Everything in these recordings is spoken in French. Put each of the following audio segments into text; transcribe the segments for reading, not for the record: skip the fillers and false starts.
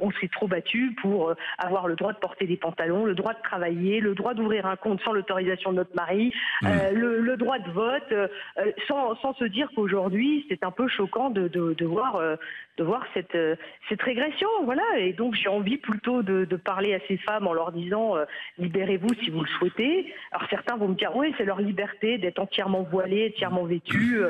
on s'est trop battu pour avoir le droit de porter des pantalons, le droit de travailler, le droit d'ouvrir un compte sans l'autorisation de notre mari, le droit de vote, sans se dire qu'aujourd'hui c'est un peu choquant de voir cette régression, voilà. Et donc j'ai envie plutôt de parler à ces femmes en leur disant libérez-vous si vous le souhaitez. Alors certains vont me dire oui, c'est leur liberté d'être entièrement voilées, entièrement vêtues.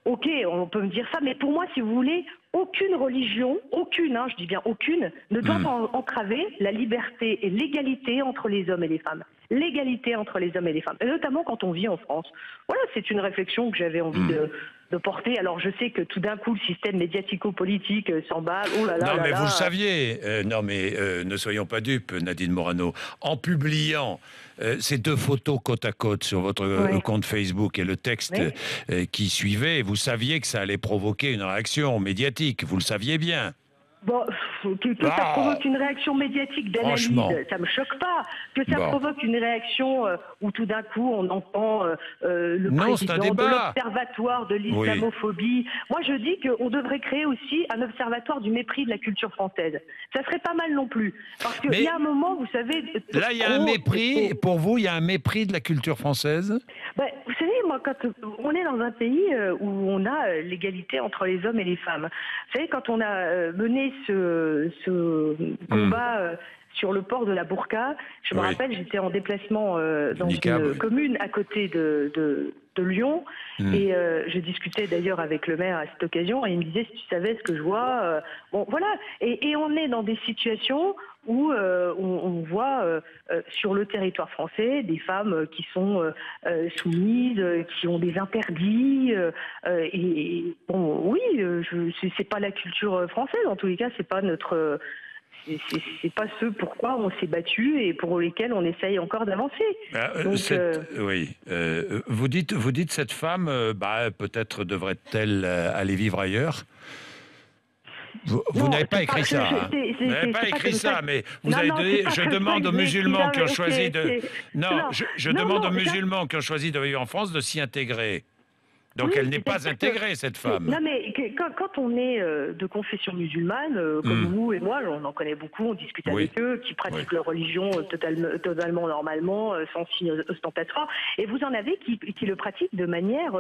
Ok, on peut me dire ça, mais pour moi, si vous voulez, aucune religion, aucune, je dis bien aucune, ne doit entraver la liberté et l'égalité entre les hommes et les femmes. L'égalité entre les hommes et les femmes, et notamment quand on vit en France. Voilà, c'est une réflexion que j'avais envie de porter. Alors je sais que tout d'un coup, le système médiatico-politique s'emballe. Oh là là. Non, là mais là. vous le saviez. Ne soyons pas dupes, Nadine Morano. En publiant ces deux photos côte à côte sur votre compte Facebook et le texte qui suivait, vous saviez que ça allait provoquer une réaction médiatique. Vous le saviez bien. Bon, que ça provoque une réaction médiatique d'analyse, ça me choque pas. Que ça provoque une réaction où tout d'un coup on entend le président de l'Observatoire de l'islamophobie. Moi je dis qu'on devrait créer aussi un observatoire du mépris de la culture française. Ça serait pas mal non plus. Parce qu'il y a un moment, vous savez... Là il y a un mépris, pour vous il y a un mépris de la culture française? Vous savez, moi, quand on est dans un pays où on a l'égalité entre les hommes et les femmes, vous savez, quand on a mené ce combat sur le port de la Bourka, je me rappelle, j'étais en déplacement dans une commune à côté de Lyon, et je discutais d'ailleurs avec le maire à cette occasion, et il me disait, si tu savais ce que je vois... bon, voilà, et on est dans des situations où on voit sur le territoire français des femmes qui sont soumises, qui ont des interdits. Et bon, oui, c'est pas la culture française. En tous les cas, c'est pas notre. C'est pas ce pourquoi on s'est battu et pour lesquels on essaye encore d'avancer. Vous dites cette femme, peut-être devrait-elle aller vivre ailleurs. Vous n'avez pas écrit ça. Vous n'avez pas écrit ça, mais vous avez donné. Je demande aux musulmans qui ont choisi de. Je demande aux musulmans qui ont choisi de vivre en France de s'y intégrer. Donc elle n'est pas intégrée, cette femme. Non, mais quand on est de confession musulmane, comme vous et moi, on en connaît beaucoup, on discute avec eux, qui pratiquent leur religion totalement normalement, sans signe ostentatoire, et vous en avez qui le pratiquent de manière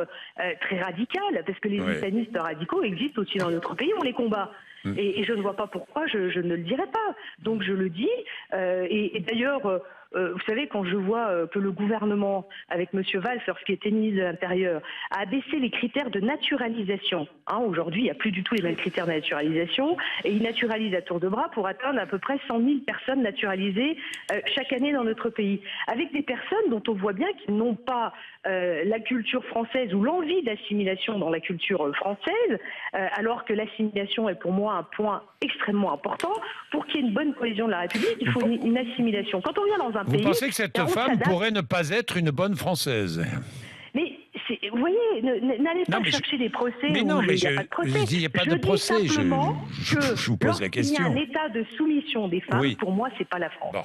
très radicale, parce que les islamistes radicaux existent aussi dans notre pays, on les combat. Et je ne vois pas pourquoi je ne le dirais pas. Donc je le dis, et d'ailleurs... vous savez, quand je vois que le gouvernement, avec M. Valls, lorsqu'il était ministre de l'Intérieur, a abaissé les critères de naturalisation. Aujourd'hui, il n'y a plus du tout les mêmes critères de naturalisation, et il naturalise à tour de bras pour atteindre à peu près 100 000 personnes naturalisées chaque année dans notre pays. Avec des personnes dont on voit bien qu'ils n'ont pas la culture française ou l'envie d'assimilation dans la culture française, alors que l'assimilation est pour moi un point extrêmement important. Pour qu'il y ait une bonne cohésion de la République, il faut une assimilation. Quand on vient dans un pays... Vous pensez que cette femme pourrait ne pas être une bonne Française? Mais vous voyez, n'allez pas chercher des procès où il n'y a pas de procès. Il n'y a pas de procès. Je dis simplement que vous pose la question. Lorsqu'il y a un état de soumission des femmes, pour moi, c'est pas la France.